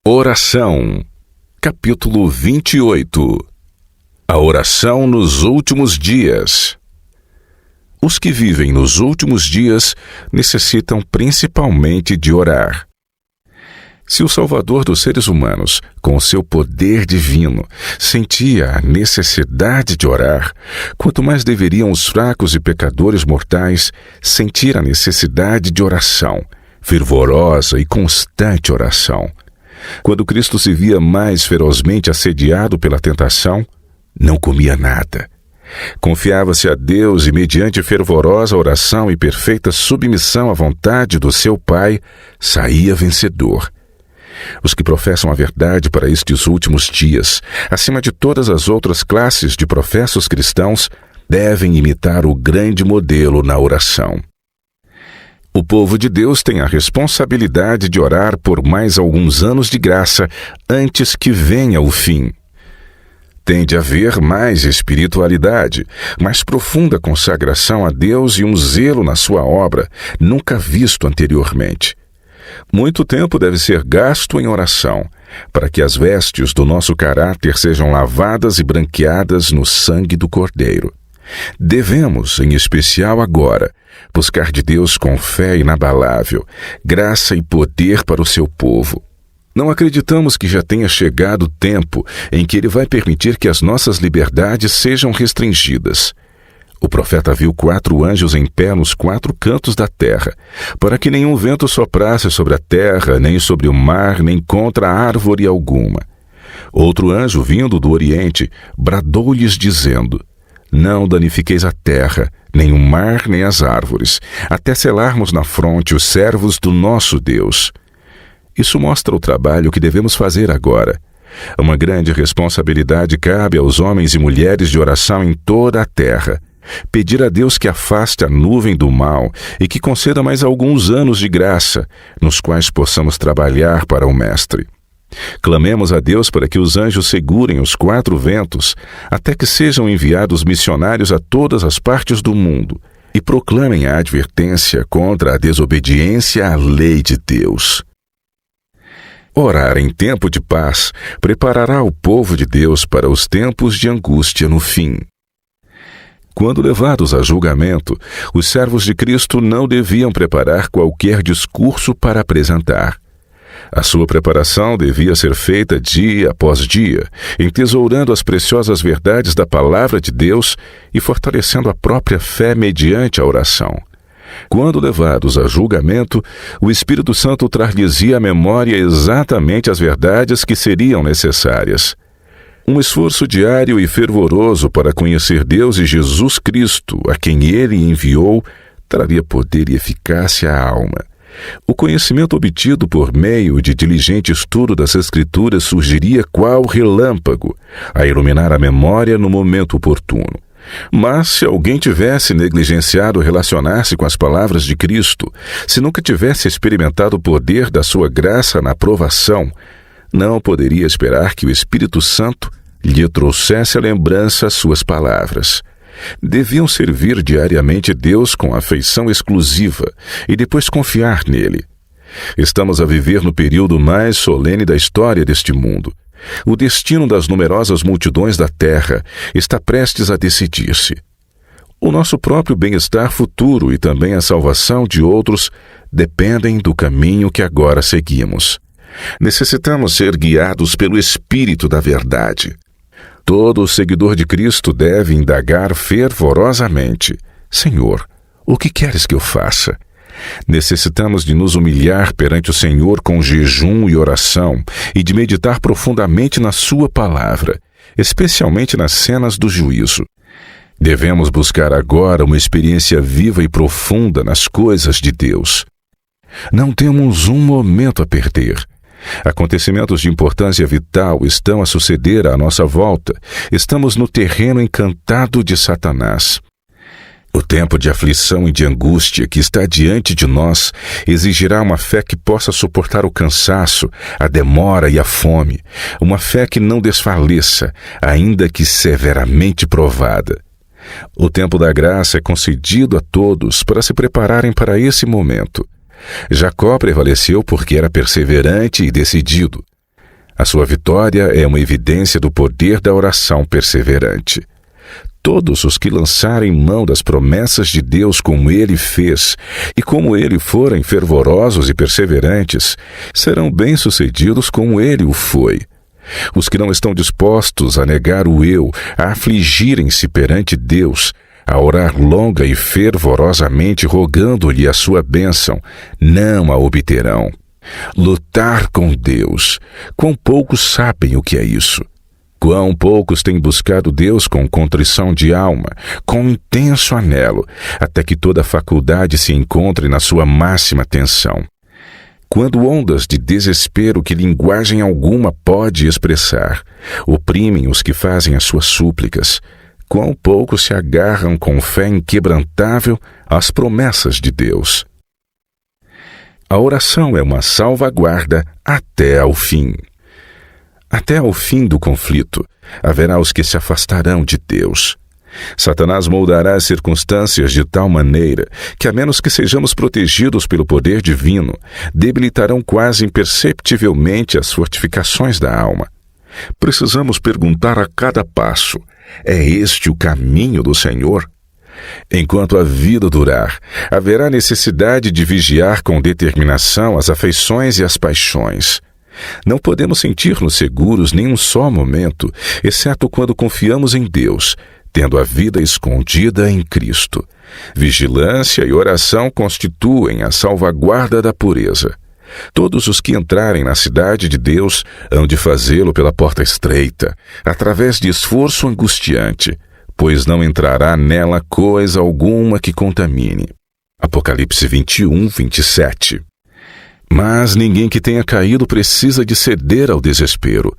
Oração, capítulo 28. A oração nos últimos dias. Os que vivem nos últimos dias necessitam principalmente de orar. Se o Salvador dos seres humanos, com o seu poder divino, sentia a necessidade de orar, quanto mais deveriam os fracos e pecadores mortais sentir a necessidade de oração, fervorosa e constante oração. Quando Cristo se via mais ferozmente assediado pela tentação, não comia nada. Confiava-se a Deus e, mediante fervorosa oração e perfeita submissão à vontade do seu Pai, saía vencedor. Os que professam a verdade para estes últimos dias, acima de todas as outras classes de professos cristãos, devem imitar o grande modelo na oração. O povo de Deus tem a responsabilidade de orar por mais alguns anos de graça antes que venha o fim. Tem de haver mais espiritualidade, mais profunda consagração a Deus e um zelo na sua obra, nunca visto anteriormente. Muito tempo deve ser gasto em oração, para que as vestes do nosso caráter sejam lavadas e branqueadas no sangue do Cordeiro. Devemos, em especial agora, buscar de Deus com fé inabalável, graça e poder para o seu povo. Não acreditamos que já tenha chegado o tempo em que Ele vai permitir que as nossas liberdades sejam restringidas. O profeta viu 4 anjos em pé nos 4 cantos da terra, para que nenhum vento soprasse sobre a terra, nem sobre o mar, nem contra árvore alguma. Outro anjo, vindo do Oriente, bradou-lhes dizendo: Não danifiqueis a terra, nem o mar, nem as árvores, até selarmos na fronte os servos do nosso Deus. Isso mostra o trabalho que devemos fazer agora. Uma grande responsabilidade cabe aos homens e mulheres de oração em toda a terra. Pedir a Deus que afaste a nuvem do mal e que conceda mais alguns anos de graça, nos quais possamos trabalhar para o Mestre. Clamemos a Deus para que os anjos segurem os 4 ventos, até que sejam enviados missionários a todas as partes do mundo e proclamem a advertência contra a desobediência à lei de Deus. Orar em tempo de paz preparará o povo de Deus para os tempos de angústia no fim. Quando levados a julgamento, os servos de Cristo não deviam preparar qualquer discurso para apresentar. A sua preparação devia ser feita dia após dia, entesourando as preciosas verdades da palavra de Deus e fortalecendo a própria fé mediante a oração. Quando levados a julgamento, o Espírito Santo traz-lhes à memória exatamente as verdades que seriam necessárias. Um esforço diário e fervoroso para conhecer Deus e Jesus Cristo, a quem Ele enviou, traria poder e eficácia à alma. O conhecimento obtido por meio de diligente estudo das Escrituras surgiria qual relâmpago, a iluminar a memória no momento oportuno. Mas se alguém tivesse negligenciado relacionar-se com as palavras de Cristo, se nunca tivesse experimentado o poder da sua graça na provação, não poderia esperar que o Espírito Santo lhe trouxesse à lembrança suas palavras. Deviam servir diariamente Deus com afeição exclusiva e depois confiar nele. Estamos a viver no período mais solene da história deste mundo. O destino das numerosas multidões da terra está prestes a decidir-se. O nosso próprio bem-estar futuro e também a salvação de outros dependem do caminho que agora seguimos. Necessitamos ser guiados pelo Espírito da verdade. Todo seguidor de Cristo deve indagar fervorosamente: Senhor, o que queres que eu faça? Necessitamos de nos humilhar perante o Senhor com jejum e oração e de meditar profundamente na sua palavra, especialmente nas cenas do juízo. Devemos buscar agora uma experiência viva e profunda nas coisas de Deus. Não temos um momento a perder. Acontecimentos de importância vital estão a suceder à nossa volta. Estamos no terreno encantado de Satanás. O tempo de aflição e de angústia que está diante de nós exigirá uma fé que possa suportar o cansaço, a demora e a fome, uma fé que não desfaleça, ainda que severamente provada. O tempo da graça é concedido a todos para se prepararem para esse momento. Jacó prevaleceu porque era perseverante e decidido. A sua vitória é uma evidência do poder da oração perseverante. Todos os que lançarem mão das promessas de Deus como ele fez, e como ele forem fervorosos e perseverantes, serão bem-sucedidos como ele o foi. Os que não estão dispostos a negar o eu, a afligirem-se perante Deus, a orar longa e fervorosamente rogando-lhe a sua bênção, não a obterão. Lutar com Deus. Quão poucos sabem o que é isso? Quão poucos têm buscado Deus com contrição de alma, com intenso anelo, até que toda a faculdade se encontre na sua máxima tensão. Quando ondas de desespero que linguagem alguma pode expressar oprimem os que fazem as suas súplicas, quão poucos se agarram com fé inquebrantável às promessas de Deus. A oração é uma salvaguarda até ao fim. Até ao fim do conflito, haverá os que se afastarão de Deus. Satanás moldará as circunstâncias de tal maneira que, a menos que sejamos protegidos pelo poder divino, debilitarão quase imperceptivelmente as fortificações da alma. Precisamos perguntar a cada passo: é este o caminho do Senhor? Enquanto a vida durar, haverá necessidade de vigiar com determinação as afeições e as paixões. Não podemos sentir-nos seguros nem um só momento, exceto quando confiamos em Deus, tendo a vida escondida em Cristo. Vigilância e oração constituem a salvaguarda da pureza. Todos os que entrarem na cidade de Deus hão de fazê-lo pela porta estreita, através de esforço angustiante, pois não entrará nela coisa alguma que contamine. Apocalipse 21, 27. Mas ninguém que tenha caído precisa de ceder ao desespero.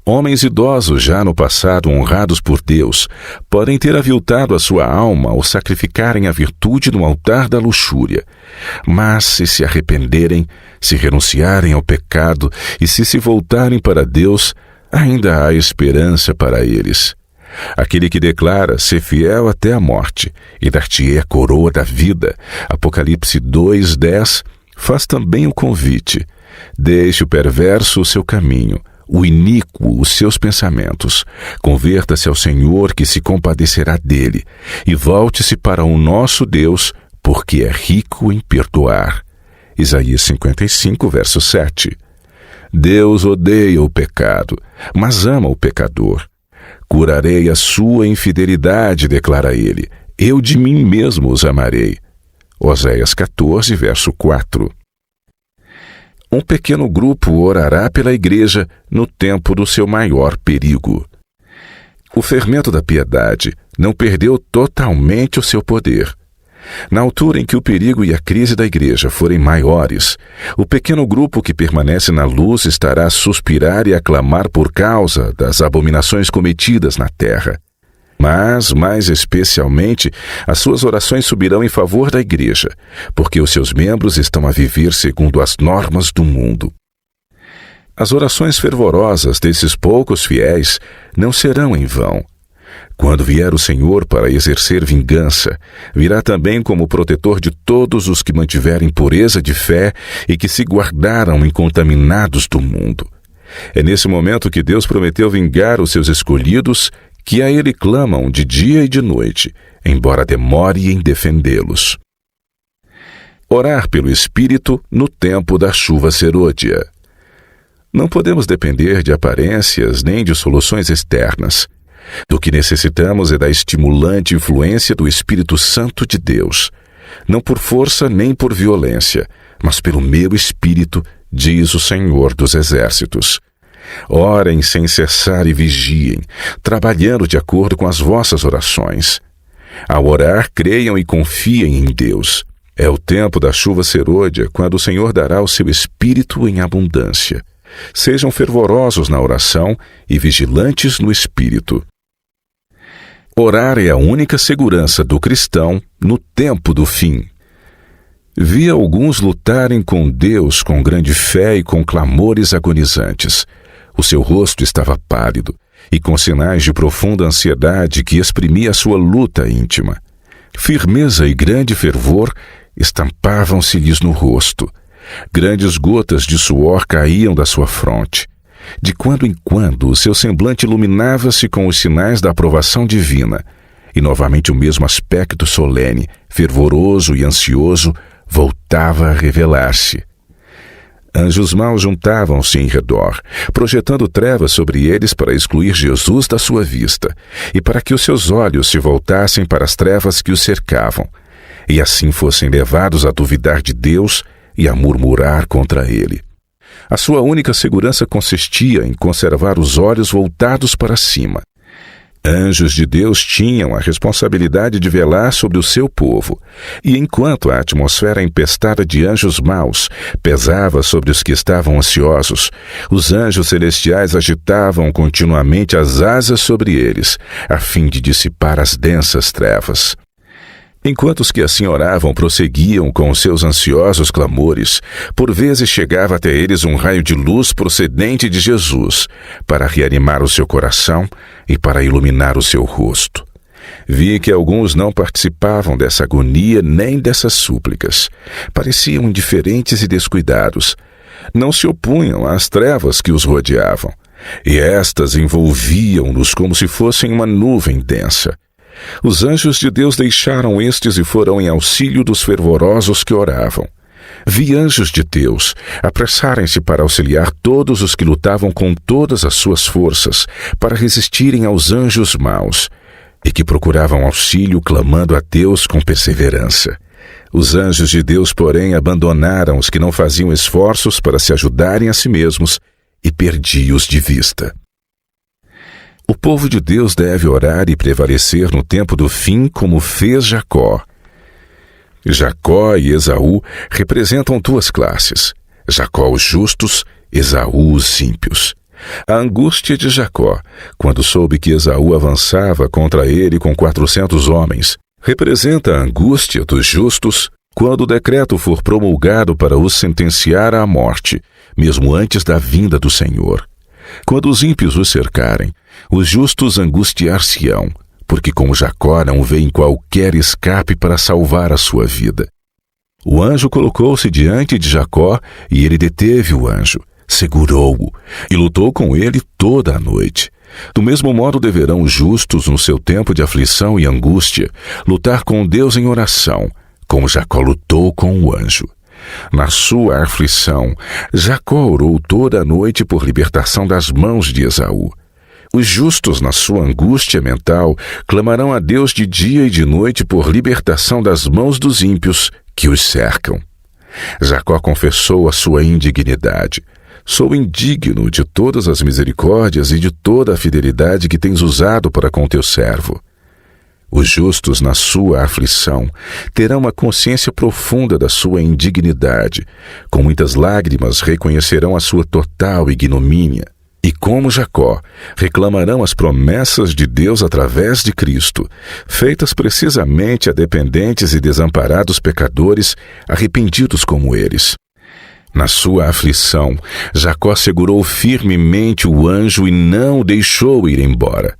Homens idosos já no passado honrados por Deus podem ter aviltado a sua alma ao sacrificarem a virtude no altar da luxúria. Mas se arrependerem, se renunciarem ao pecado e se voltarem para Deus, ainda há esperança para eles. Aquele que declara ser fiel até a morte e dar-te-ei a coroa da vida, Apocalipse 2:10, faz também o convite: deixe o perverso o seu caminho, o iníquo os seus pensamentos, converta-se ao Senhor que se compadecerá dele, e volte-se para o nosso Deus, porque é rico em perdoar. Isaías 55, verso 7. Deus odeia o pecado, mas ama o pecador. Curarei a sua infidelidade, declara ele, eu de mim mesmo os amarei. Oséias 14, verso 4. Um pequeno grupo orará pela igreja no tempo do seu maior perigo. O fermento da piedade não perdeu totalmente o seu poder. Na altura em que o perigo e a crise da igreja forem maiores, o pequeno grupo que permanece na luz estará a suspirar e a clamar por causa das abominações cometidas na terra. Mas, mais especialmente, as suas orações subirão em favor da igreja, porque os seus membros estão a viver segundo as normas do mundo. As orações fervorosas desses poucos fiéis não serão em vão. Quando vier o Senhor para exercer vingança, virá também como protetor de todos os que mantiverem pureza de fé e que se guardaram incontaminados do mundo. É nesse momento que Deus prometeu vingar os seus escolhidos, que a Ele clamam de dia e de noite, embora demore em defendê-los. Orar pelo Espírito no tempo da chuva serôdia. Não podemos depender de aparências nem de soluções externas. Do que necessitamos é da estimulante influência do Espírito Santo de Deus, não por força nem por violência, mas pelo meu Espírito, diz o Senhor dos Exércitos. Orem sem cessar e vigiem, trabalhando de acordo com as vossas orações. Ao orar, creiam e confiem em Deus. É o tempo da chuva serôdia, quando o Senhor dará o seu Espírito em abundância. Sejam fervorosos na oração e vigilantes no Espírito. Orar é a única segurança do cristão no tempo do fim. Vi alguns lutarem com Deus com grande fé e com clamores agonizantes. O seu rosto estava pálido e com sinais de profunda ansiedade que exprimia sua luta íntima. Firmeza e grande fervor estampavam-se-lhes no rosto. Grandes gotas de suor caíam da sua fronte. De quando em quando, o seu semblante iluminava-se com os sinais da aprovação divina, e novamente o mesmo aspecto solene, fervoroso e ansioso voltava a revelar-se. Anjos maus juntavam-se em redor, projetando trevas sobre eles para excluir Jesus da sua vista, e para que os seus olhos se voltassem para as trevas que os cercavam, e assim fossem levados a duvidar de Deus e a murmurar contra ele. A sua única segurança consistia em conservar os olhos voltados para cima. Anjos de Deus tinham a responsabilidade de velar sobre o seu povo, e enquanto a atmosfera empestada de anjos maus pesava sobre os que estavam ansiosos, os anjos celestiais agitavam continuamente as asas sobre eles, a fim de dissipar as densas trevas. Enquanto os que assim oravam prosseguiam com os seus ansiosos clamores, por vezes chegava até eles um raio de luz procedente de Jesus, para reanimar o seu coração e para iluminar o seu rosto. Vi que alguns não participavam dessa agonia nem dessas súplicas. Pareciam indiferentes e descuidados. Não se opunham às trevas que os rodeavam, e estas envolviam-nos como se fossem uma nuvem densa. Os anjos de Deus deixaram estes e foram em auxílio dos fervorosos que oravam. Vi anjos de Deus apressarem-se para auxiliar todos os que lutavam com todas as suas forças para resistirem aos anjos maus e que procuravam auxílio clamando a Deus com perseverança. Os anjos de Deus, porém, abandonaram os que não faziam esforços para se ajudarem a si mesmos e perdi-os de vista. O povo de Deus deve orar e prevalecer no tempo do fim como fez Jacó. Jacó e Esaú representam duas classes. Jacó os justos, Esaú os ímpios. A angústia de Jacó, quando soube que Esaú avançava contra ele com 400 homens, representa a angústia dos justos quando o decreto for promulgado para os sentenciar à morte, mesmo antes da vinda do Senhor. Quando os ímpios os cercarem, os justos angustiar-se-ão, porque como Jacó não veem qualquer escape para salvar a sua vida. O anjo colocou-se diante de Jacó e ele deteve o anjo, segurou-o e lutou com ele toda a noite. Do mesmo modo deverão os justos, no seu tempo de aflição e angústia, lutar com Deus em oração, como Jacó lutou com o anjo. Na sua aflição, Jacó orou toda a noite por libertação das mãos de Esaú. Os justos, na sua angústia mental, clamarão a Deus de dia e de noite por libertação das mãos dos ímpios que os cercam. Jacó confessou a sua indignidade. Sou indigno de todas as misericórdias e de toda a fidelidade que tens usado para com teu servo. Os justos, na sua aflição, terão uma consciência profunda da sua indignidade. Com muitas lágrimas reconhecerão a sua total ignomínia. E como Jacó, reclamarão as promessas de Deus através de Cristo, feitas precisamente a dependentes e desamparados pecadores, arrependidos como eles. Na sua aflição, Jacó segurou firmemente o anjo e não o deixou ir embora.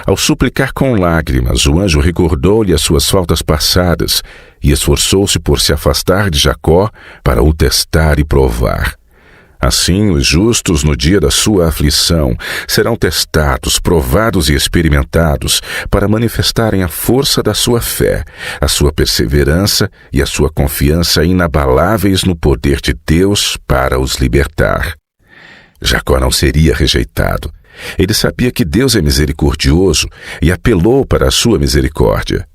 Ao suplicar com lágrimas, o anjo recordou-lhe as suas faltas passadas e esforçou-se por se afastar de Jacó para o testar e provar. Assim, os justos, no dia da sua aflição, serão testados, provados e experimentados para manifestarem a força da sua fé, a sua perseverança e a sua confiança inabaláveis no poder de Deus para os libertar. Jacó não seria rejeitado. Ele sabia que Deus é misericordioso e apelou para a sua misericórdia.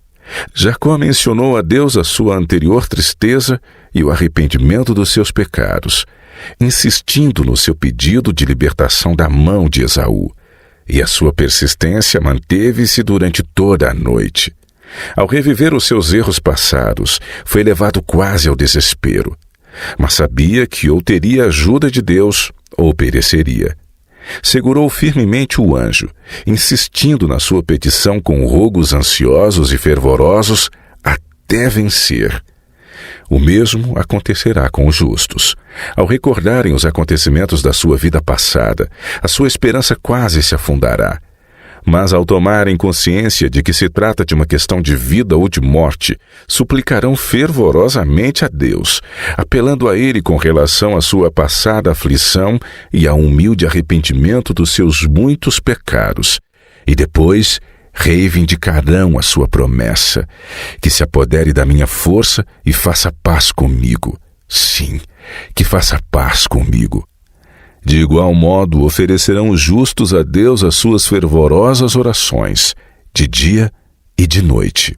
Jacó mencionou a Deus a sua anterior tristeza e o arrependimento dos seus pecados, insistindo no seu pedido de libertação da mão de Esaú, e a sua persistência manteve-se durante toda a noite. Ao reviver os seus erros passados, foi levado quase ao desespero, mas sabia que ou teria ajuda de Deus ou pereceria. Segurou firmemente o anjo, insistindo na sua petição com rogos ansiosos e fervorosos até vencer. O mesmo acontecerá com os justos. Ao recordarem os acontecimentos da sua vida passada, a sua esperança quase se afundará. Mas ao tomarem consciência de que se trata de uma questão de vida ou de morte, suplicarão fervorosamente a Deus, apelando a Ele com relação à sua passada aflição e ao humilde arrependimento dos seus muitos pecados. E depois reivindicarão a sua promessa, que se apodere da minha força e faça paz comigo. Sim, que faça paz comigo. De igual modo, oferecerão os justos a Deus as suas fervorosas orações, de dia e de noite.